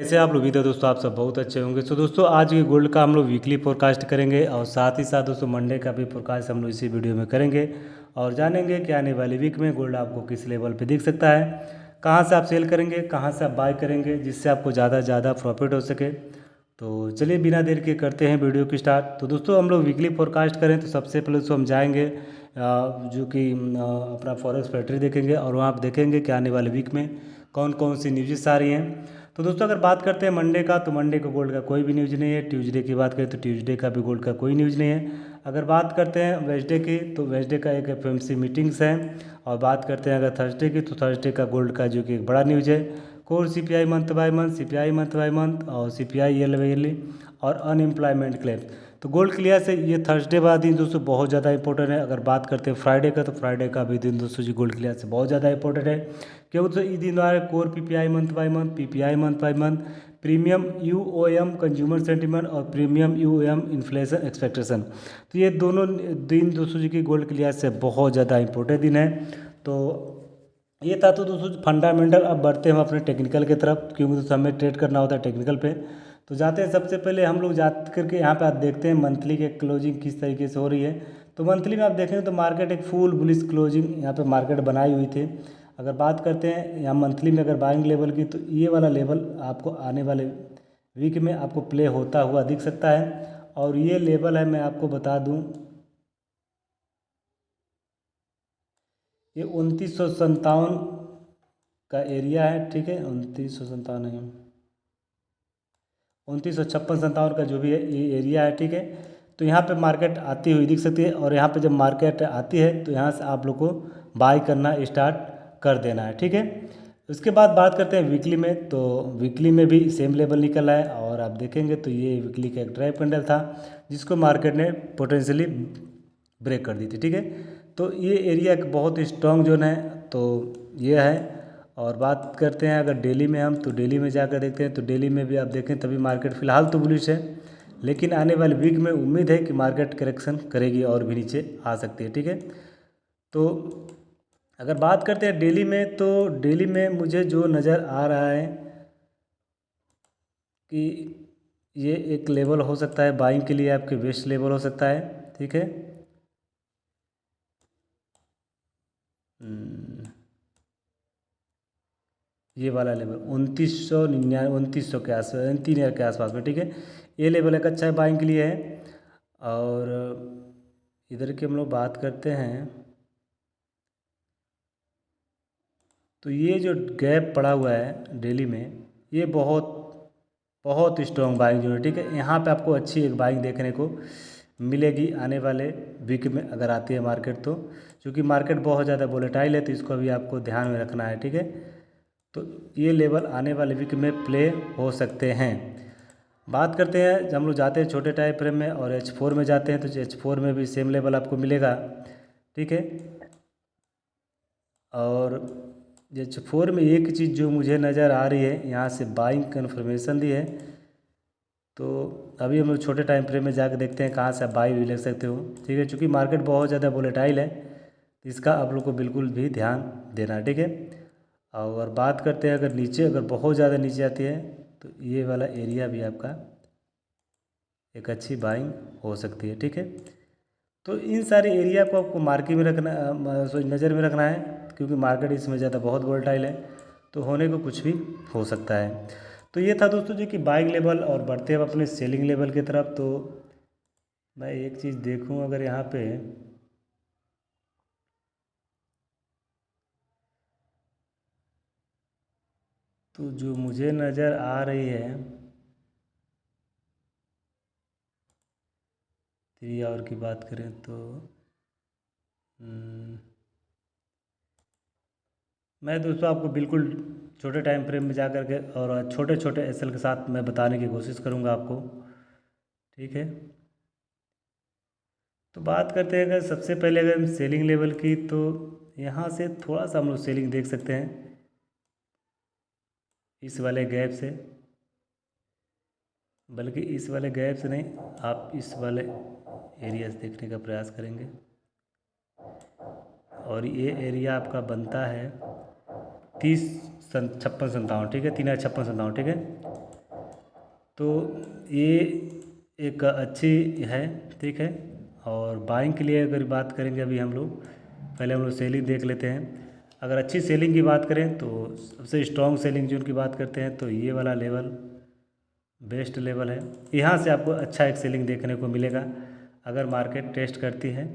कैसे आप लोग? उम्मीद है दोस्तों आप सब बहुत अच्छे होंगे। तो दोस्तों आज के गोल्ड का हम लोग वीकली फोरकास्ट करेंगे और साथ ही साथ दोस्तों मंडे का भी फोरकास्ट हम लोग इसी वीडियो में करेंगे और जानेंगे कि आने वाली वीक में गोल्ड आपको किस लेवल पे दिख सकता है, कहाँ से आप सेल करेंगे, कहाँ से आप बाय करेंगे, जिससे आपको ज़्यादा से ज़्यादा प्रॉफिट हो सके। तो चलिए बिना देर के करते हैं वीडियो की स्टार्ट। तो दोस्तों हम लोग वीकली फोरकास्ट करें तो सबसे पहले तो हम जाएंगे जो कि अपना फॉरेक्स फैक्ट्री देखेंगे और वहाँ आप देखेंगे कि आने वाले वीक में कौन कौन सी न्यूज़ आ रही हैं। तो दोस्तों अगर बात करते हैं मंडे का, तो मंडे को गोल्ड का कोई भी न्यूज़ नहीं है। ट्यूसडे की बात करें तो ट्यूसडे का भी गोल्ड का कोई न्यूज़ नहीं है। अगर बात करते हैं वेडनेसडे की, तो वेडनेसडे का एक एफएमसी मीटिंग्स है। और बात करते हैं अगर थर्सडे की, तो थर्सडे का गोल्ड का जो कि एक बड़ा न्यूज़ है, core CPI month by month, CPI month by month और सीपीआई ईयरली बाय ईयरली और अनएम्प्लॉयमेंट क्लेम। तो गोल्ड के लिहाज से ये थर्सडे वाला दिन दोस्तों बहुत ज़्यादा इंपॉर्टेंट है। अगर बात करते हैं फ्राइडे का, तो फ्राइडे का भी दिन दोस्तों जी गोल्ड के लिहाज से बहुत ज़्यादा इंपॉर्टेंट है, क्योंकि तो इस दिन द्वारा core PPI month by month, PPI month by month, premium UOM consumer sentiment और प्रीमियम यूओएम इन्फ्लेशन एक्सपेक्टेशन। तो ये दोनों दिन दोस्तों जी की गोल्ड के लिहाज से बहुत ज़्यादा इंपॉर्टेंट दिन है। तो ये था तो दोस्तों फंडामेंटल। अब बढ़ते हैं हम अपने टेक्निकल की तरफ, क्योंकि दोस्तों हमें ट्रेड करना होता है टेक्निकल पे। तो जाते हैं सबसे पहले हम लोग जा करके यहाँ पे आप देखते हैं मंथली के क्लोजिंग किस तरीके से हो रही है। तो मंथली में आप देखेंगे तो मार्केट एक फुल बुलिश क्लोजिंग यहाँ पे मार्केट बनाई हुई थी। अगर बात करते हैं यहाँ मंथली में अगर बाइंग लेवल की, तो ये वाला लेवल आपको आने वाले वीक में आपको प्ले होता हुआ दिख सकता है। और ये लेवल है, मैं आपको बता दूँ, ये 2957 का एरिया है। ठीक है, 2957 नहीं, 2956-57 का जो भी है ये एरिया है। ठीक है, तो यहाँ पे मार्केट आती हुई दिख सकती है और यहाँ पे जब मार्केट आती है तो यहाँ से आप लोग को बाय करना स्टार्ट कर देना है। ठीक है, उसके बाद बात करते हैं वीकली में। तो वीकली में भी सेम लेवल निकला है और आप देखेंगे तो ये वीकली का एक ड्राइव कैंडल था जिसको मार्केट ने पोटेंशियली ब्रेक कर दी थी। ठीक है, तो ये एरिया एक बहुत ही स्ट्रॉन्ग जोन है। तो ये है। और बात करते हैं अगर डेली में हम, तो डेली में जाकर देखते हैं तो डेली में भी आप देखें तभी मार्केट फ़िलहाल तो बुलिश है, लेकिन आने वाले वीक में उम्मीद है कि मार्केट करेक्शन करेगी और भी नीचे आ सकती है। ठीक है, तो अगर बात करते हैं डेली में, तो डेली में मुझे जो नज़र आ रहा है कि ये एक लेवल हो सकता है बाइंग के लिए, आपके बेस्ट लेवल हो सकता है। ठीक है, ये वाला लेवल 2999, 2900 के आस 3000 के आसपास में। ठीक है, ये लेवल एक अच्छा है बाइंग के लिए है। और इधर की हम लोग बात करते हैं तो ये जो गैप पड़ा हुआ है डेली में, ये बहुत बहुत स्ट्रॉन्ग बाइंग जो है। ठीक है, यहाँ पे आपको अच्छी एक बाइंग देखने को मिलेगी आने वाले वीक में अगर आती है मार्केट तो, क्योंकि मार्केट बहुत ज़्यादा वोलेटाइल है तो इसको भी आपको ध्यान में रखना है। ठीक है, तो ये लेवल आने वाले वीक में प्ले हो सकते हैं। बात करते हैं जब हम लोग जाते हैं छोटे टाइम फ्रेम में और H4 में जाते हैं, तो H4 में भी सेम लेवल आपको मिलेगा। ठीक है, और H4 में एक चीज़ जो मुझे नज़र आ रही है, यहाँ से बाइंग कन्फर्मेशन दी है। तो अभी हम लोग छोटे टाइम फ्रेम में जाकर देखते हैं कहाँ से आप बाई भी ले सकते हो। ठीक है, चूँकि मार्केट बहुत ज़्यादा वोलेटाइल है तो इसका आप लोग को बिल्कुल भी ध्यान देना है। ठीक है, और बात करते हैं अगर नीचे, अगर बहुत ज़्यादा नीचे आती है तो ये वाला एरिया भी आपका एक अच्छी बाइंग हो सकती है। ठीक है, तो इन सारे एरिया को आपको मार्केट में रखना, सॉरी नज़र में रखना है, क्योंकि मार्केट इसमें ज़्यादा बहुत वोलेटाइल है तो होने को कुछ भी हो सकता है। तो ये था दोस्तों जी कि बाइंग लेवल। और बढ़ते हैं अपने सेलिंग लेवल की तरफ। तो मैं एक चीज़ देखूं अगर यहाँ पे, तो जो मुझे नज़र आ रही है 3 आवर की बात करें तो हम्म, मैं दोस्तों आपको बिल्कुल छोटे टाइम फ्रेम में जा कर के और छोटे छोटे एसएल के साथ मैं बताने की कोशिश करूँगा आपको। ठीक है, तो बात करते हैं अगर सबसे पहले अगर हम सेलिंग लेवल की, तो यहाँ से थोड़ा सा हम लोग सेलिंग देख सकते हैं इस वाले गैप से, बल्कि इस वाले गैप से नहीं, आप इस वाले एरिया से देखने का प्रयास करेंगे। और ये एरिया आपका बनता है 30 छप्पन 57। ठीक है, 3056 57। ठीक है, तो ये एक अच्छी है, ठीक है। और बाइंग के लिए अगर बात करेंगे अभी हम लोग, पहले हम लोग सेलिंग देख लेते हैं। अगर अच्छी सेलिंग की बात करें तो सबसे स्ट्रॉन्ग सेलिंग जो उनकी बात करते हैं तो ये वाला लेवल बेस्ट लेवल है। यहाँ से आपको अच्छा एक सेलिंग देखने को मिलेगा अगर मार्केट टेस्ट करती है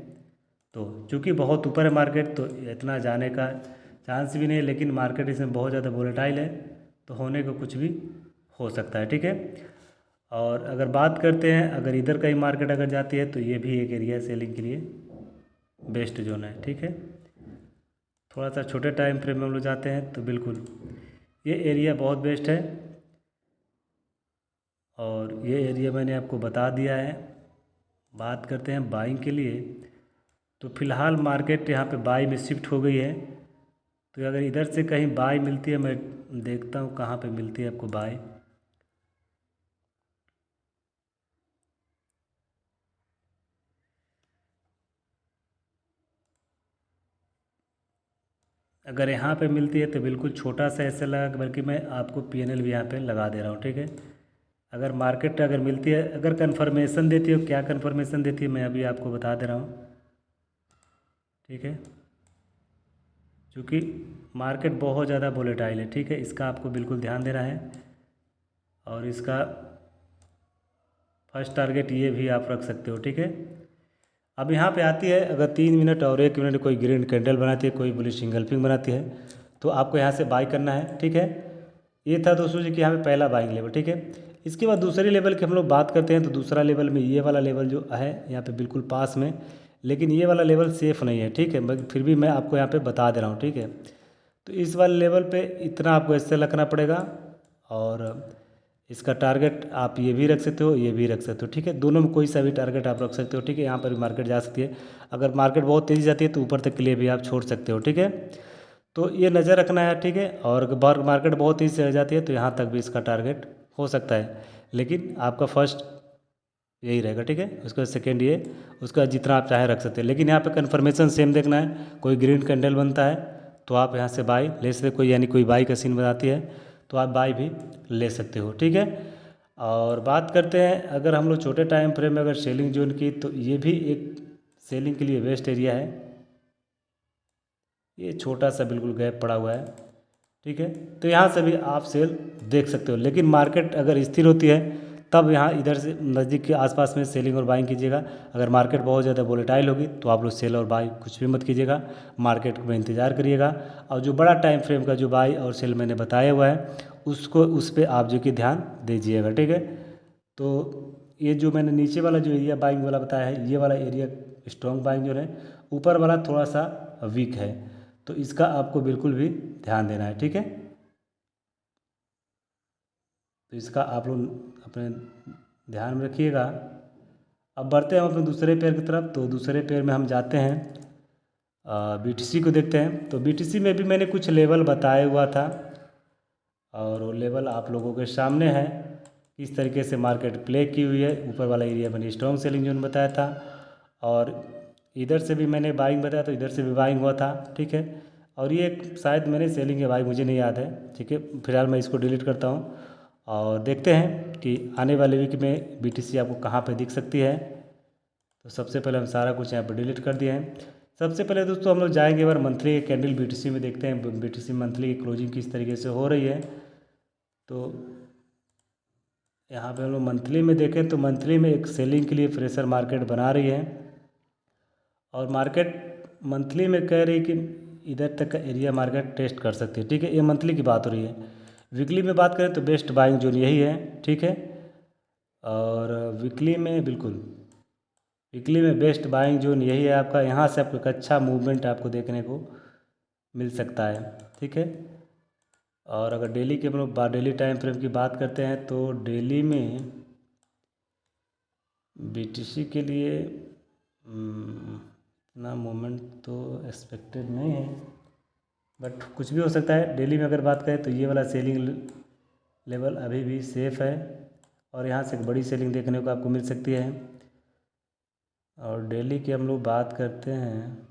तो। चूँकि बहुत ऊपर है मार्केट तो इतना जाने का चांस भी नहीं है, लेकिन मार्केट इसमें बहुत ज़्यादा वोलेटाइल है तो होने को कुछ भी हो सकता है, ठीक है। और अगर बात करते हैं अगर इधर का ही मार्केट अगर जाती है तो ये भी एक एरिया सेलिंग के लिए बेस्ट जोन है, ठीक है। थोड़ा सा छोटे टाइम फ्रेम में हम लोग जाते हैं तो बिल्कुल ये एरिया बहुत बेस्ट है और ये एरिया मैंने आपको बता दिया है। बात करते हैं बाइंग के लिए तो फ़िलहाल मार्केट यहाँ पे बाई में शिफ्ट हो गई है। तो अगर इधर से कहीं बाई मिलती है, मैं देखता हूँ कहाँ पे मिलती है आपको बाई। अगर यहाँ पे मिलती है तो बिल्कुल छोटा सा ऐसा लगा, बल्कि मैं आपको पीएनएल भी यहाँ पे लगा दे रहा हूँ, ठीक है। अगर मार्केट अगर मिलती है, अगर कन्फर्मेशन देती है, क्या कन्फर्मेशन देती है मैं अभी आपको बता दे रहा हूँ, ठीक है। क्योंकि मार्केट बहुत ज़्यादा वोलेटाइल है, ठीक है, इसका आपको बिल्कुल ध्यान देना है। और इसका फर्स्ट टारगेट ये भी आप रख सकते हो, ठीक है। अब यहाँ पे आती है अगर 3 मिनट और 1 मिनट कोई ग्रीन कैंडल बनाती है, कोई बुलिश इंगल्फिंग बनाती है तो आपको यहाँ से बाई करना है, ठीक है। ये था दोस्तों जी कि यहाँ पे पहला बाइंग लेवल, ठीक है। इसके बाद दूसरे लेवल की हम लोग बात करते हैं तो दूसरा लेवल में ये वाला लेवल जो है यहाँ पे बिल्कुल पास में, लेकिन ये वाला लेवल सेफ़ नहीं है, ठीक है। फिर भी मैं आपको यहाँ पे बता दे रहा हूँ, ठीक है। तो इस वाले लेवल पे इतना आपको ऐसे रखना पड़ेगा और इसका टारगेट आप ये भी रख सकते हो, ये भी रख सकते हो, ठीक है। दोनों में कोई सा भी टारगेट आप रख सकते हो, ठीक है। यहाँ पर भी मार्केट जा सकती है, अगर मार्केट बहुत तेज़ी जाती है तो ऊपर तक के लिए भी आप छोड़ सकते हो, ठीक है। तो ये नज़र रखना है, ठीक है। और अगर मार्केट बहुत तेज़ी से जाती है तो यहाँ तक भी इसका टारगेट हो सकता है, लेकिन आपका फर्स्ट यही रहेगा, ठीक है। उसके बाद सेकेंड ये, उसका जितना आप चाहे रख सकते हैं, लेकिन यहाँ पे कन्फर्मेशन सेम देखना है। कोई ग्रीन कैंडल बनता है तो आप यहाँ से बाई ले सकते, कोई यानी कोई बाई का सीन बनाती है तो आप बाई भी ले सकते हो, ठीक है। और बात करते हैं अगर हम लोग छोटे टाइम फ्रेम में अगर सेलिंग जोन की, तो ये भी एक सेलिंग के लिए बेस्ट एरिया है। ये छोटा सा बिल्कुल गैप पड़ा हुआ है, ठीक है। तो यहाँ से भी आप सेल देख सकते हो, लेकिन मार्केट अगर स्थिर होती है तब यहाँ इधर से नज़दीक के आसपास में सेलिंग और बाइंग कीजिएगा। अगर मार्केट बहुत ज़्यादा वोलेटाइल होगी तो आप लोग सेल और बाई कुछ भी मत कीजिएगा, मार्केट में इंतज़ार करिएगा। और जो बड़ा टाइम फ्रेम का जो बाई और सेल मैंने बताया हुआ है उसको, उस पर आप जो कि ध्यान दीजिएगा, ठीक है। तो ये जो मैंने नीचे वाला जो एरिया बाइंग वाला बताया है, ये वाला एरिया स्ट्रॉन्ग बाइंग जो है, ऊपर वाला थोड़ा सा वीक है, तो इसका आपको बिल्कुल भी ध्यान देना है, ठीक है। तो इसका आप लोग अपने ध्यान में रखिएगा। अब बढ़ते हैं हम अपने दूसरे पेयर की तरफ। तो दूसरे पेयर में हम जाते हैं, बीटीसी को देखते हैं। तो बीटीसी में भी मैंने कुछ लेवल बताया हुआ था और वो लेवल आप लोगों के सामने है, किस तरीके से मार्केट प्ले की हुई है। ऊपर वाला एरिया मैंने स्ट्रॉन्ग सेलिंग जोन बताया था और इधर से भी मैंने बाइंग बताया तो इधर से भी बाइंग हुआ था, ठीक है। और ये शायद मैंने सेलिंग है भाई, मुझे नहीं याद है, ठीक है। फिलहाल मैं इसको डिलीट करता हूँ और देखते हैं कि आने वाले वीक में बीटीसी आपको कहाँ पे दिख सकती है। तो सबसे पहले हम सारा कुछ यहाँ पर डिलीट कर दिए हैं। सबसे पहले दोस्तों हम लोग जाएंगे एक बार मंथली कैंडल बीटीसी में, देखते हैं बीटीसी मंथली की क्लोजिंग किस तरीके से हो रही है। तो यहाँ पे हम लोग मंथली में देखें तो मंथली में एक सेलिंग के लिए प्रेशर मार्केट बना रही है और मार्केट मंथली में कह रही कि इधर तक का एरिया मार्केट टेस्ट कर सकती है, ठीक है। ये मंथली की बात हो रही है। वीकली में बात करें तो बेस्ट बाइंग जोन यही है, ठीक है। और वीकली में बिल्कुल, वीकली में बेस्ट बाइंग जोन यही है आपका। यहाँ से आपको एक अच्छा मूवमेंट आपको देखने को मिल सकता है, ठीक है। और अगर डेली के हम लोग डेली टाइम फ्रेम की बात करते हैं तो डेली में बीटीसी के लिए इतना मूवमेंट तो एक्सपेक्टेड नहीं है, बट कुछ भी हो सकता है। डेली में अगर बात करें तो ये वाला सेलिंग लेवल अभी भी सेफ़ है और यहाँ से एक बड़ी सेलिंग देखने को आपको मिल सकती है। और डेली की हम लोग बात करते हैं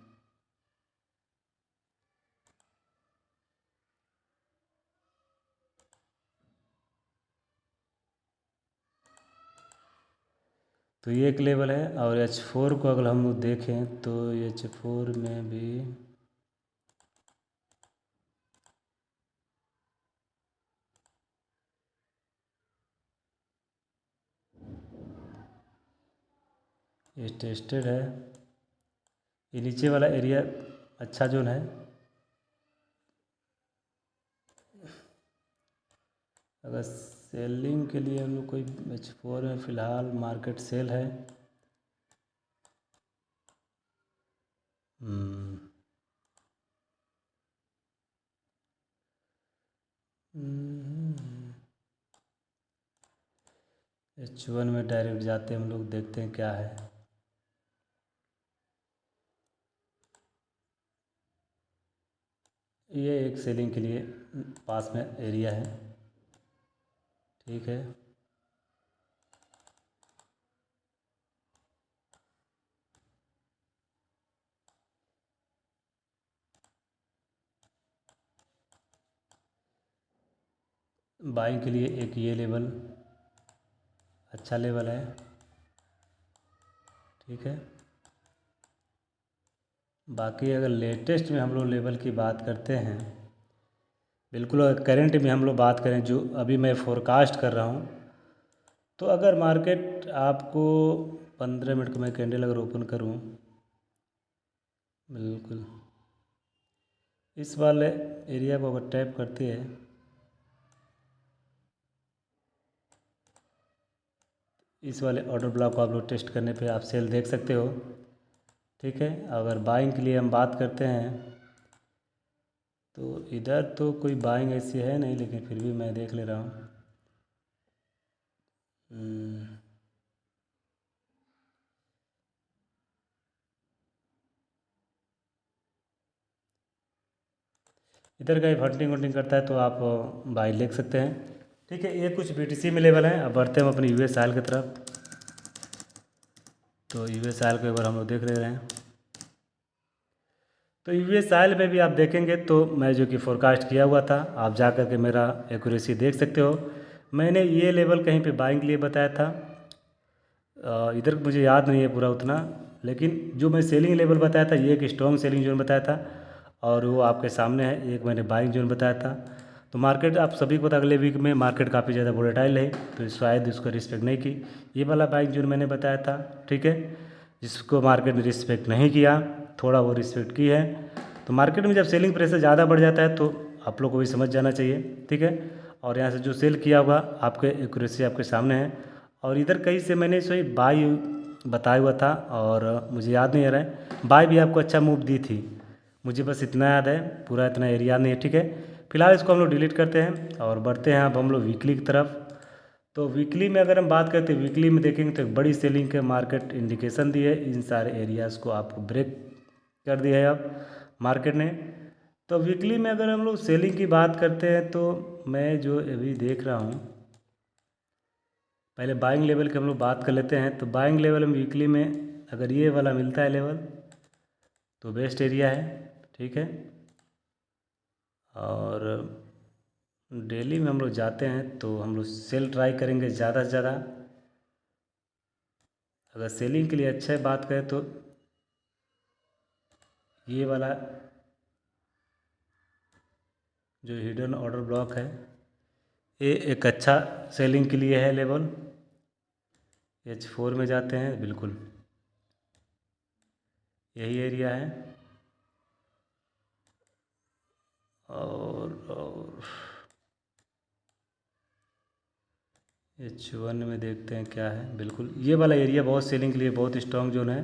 तो ये एक लेवल है। और H4 को अगर हम लोग देखें तो H4 में भी ये टेस्टेड है। ये नीचे वाला एरिया अच्छा जोन है। अगर सेलिंग के लिए हम लोग कोई H4 में फ़िलहाल मार्केट सेल है। हम्म, H1 में डायरेक्ट जाते हैं हम लोग, देखते हैं क्या है। ये एक सेलिंग के लिए पास में एरिया है, ठीक है। बाइंग के लिए एक ये लेवल अच्छा लेवल है, ठीक है। बाकी अगर लेटेस्ट में हम लोग लेवल की बात करते हैं, बिल्कुल अगर करंट में हम लोग बात करें जो अभी मैं फोरकास्ट कर रहा हूँ, तो अगर मार्केट आपको 15 मिनट का मैं कैंडल अगर ओपन करूँ, बिल्कुल इस वाले एरिया को अगर टैप करती है, इस वाले ऑर्डर ब्लॉक को आप लोग टेस्ट करने पे आप सेल देख सकते हो, ठीक है। अगर बाइंग के लिए हम बात करते हैं तो इधर तो कोई बाइंग ऐसी है नहीं, लेकिन फिर भी मैं देख ले रहा हूँ। इधर का ही फंडिंग वंडिंग करता है तो आप बाई ले सकते हैं, ठीक है। ये कुछ BTC में लेवल हैं। अब बढ़ते हैं हम अपनी US साल की तरफ। तो US साल को एक बार हम लोग देख ले रहे हैं। तो US साल में भी आप देखेंगे तो मैं जो कि फोरकास्ट किया हुआ था, आप जा कर के मेरा एक्यूरेसी देख सकते हो। मैंने ये लेवल कहीं पे बाइंग के लिए बताया था, इधर मुझे याद नहीं है पूरा उतना, लेकिन जो मैं सेलिंग लेवल बताया था ये एक स्ट्रॉन्ग सेलिंग जोन बताया था, और वो आपके सामने है। एक मैंने बाइंग जोन बताया था। तो मार्केट आप सभी को पता, अगले वीक में मार्केट काफ़ी ज़्यादा वोलेटाइल है, तो शायद इसको रिस्पेक्ट नहीं की। ये वाला बाइंग जोन मैंने बताया था, ठीक है। जिसको मार्केट ने रिस्पेक्ट नहीं किया, थोड़ा वो रिस्पेक्ट की है। तो मार्केट में जब सेलिंग प्रेशर ज़्यादा बढ़ जाता है तो आप लोग को भी समझ जाना चाहिए, ठीक है। और यहाँ से जो सेल किया होगा आपके एक्यूरेसी आपके सामने है। और इधर कहीं से मैंने सही बाई बताया हुआ था, और मुझे याद नहीं आ रहा है, बाई भी आपको अच्छा मूव दी थी, मुझे बस इतना याद है, पूरा इतना एरिया नहीं है, ठीक है। फिलहाल इसको हम लोग डिलीट करते हैं और बढ़ते हैं अब हम लोग वीकली की तरफ। तो वीकली में अगर हम बात करते हैं, वीकली में देखेंगे तो एक बड़ी सेलिंग के मार्केट इंडिकेशन दी है। इन सारे एरियाज़ को आपको ब्रेक कर दिया है अब मार्केट ने। तो वीकली में अगर हम लोग सेलिंग की बात करते हैं तो मैं जो अभी देख रहा हूँ, पहले बाइंग लेवल की हम लोग बात कर लेते हैं। तो बाइंग लेवल में वीकली में अगर ये वाला मिलता है लेवल तो बेस्ट एरिया है, ठीक है। और डेली में हम लोग जाते हैं तो हम लोग सेल ट्राई करेंगे ज़्यादा से ज़्यादा। अगर सेलिंग के लिए अच्छा बात करें तो ये वाला जो हिडन ऑर्डर ब्लॉक है, ये एक अच्छा सेलिंग के लिए है लेवल। H4 में जाते हैं, बिल्कुल यही एरिया है। और H1 में देखते हैं क्या है, बिल्कुल ये वाला एरिया बहुत सेलिंग के लिए बहुत स्ट्रॉन्ग जोन है।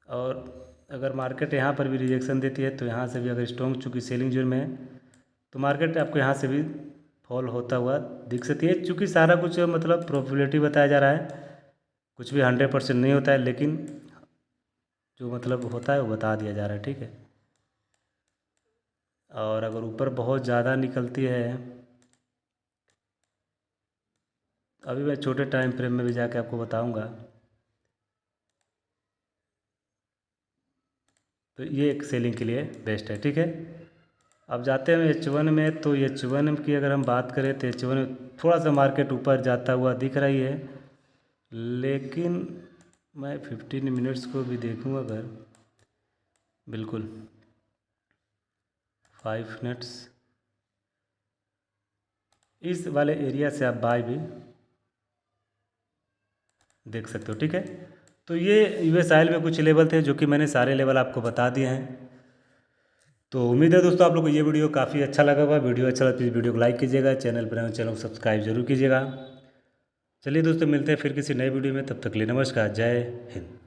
और अगर मार्केट यहाँ पर भी रिजेक्शन देती है तो यहाँ से भी अगर स्ट्रॉन्ग चूँकि सेलिंग जोन में है तो मार्केट आपको यहाँ से भी फॉल होता हुआ दिख सकती है। चूँकि सारा कुछ मतलब प्रोबेबिलिटी बताया जा रहा है, कुछ भी 100% नहीं होता है, लेकिन जो मतलब होता है वो बता दिया जा रहा है, ठीक है। और अगर ऊपर बहुत ज़्यादा निकलती है, अभी मैं छोटे टाइम फ्रेम में भी जाके आपको बताऊंगा। तो ये एक सेलिंग के लिए बेस्ट है, ठीक है। अब जाते हैं H1 में। तो H1 की अगर हम बात करें तो H1 में थोड़ा सा मार्केट ऊपर जाता हुआ दिख रही है, लेकिन मैं 15 मिनट्स को भी देखूँ अगर, बिल्कुल 5 मिनट्स, इस वाले एरिया से आप बाय भी देख सकते हो। ठीक है, तो ये यूएस ऑयल में कुछ लेवल थे जो कि मैंने सारे लेवल आपको बता दिए हैं। तो उम्मीद है दोस्तों आप लोग को ये वीडियो काफ़ी अच्छा लगा होगा। वीडियो अच्छा लगा तो इस वीडियो को लाइक कीजिएगा, चैनल पर चैनल को सब्सक्राइब जरूर कीजिएगा। चलिए दोस्तों, मिलते हैं फिर किसी नए वीडियो में, तब तक के लिए नमस्कार, जय हिंद।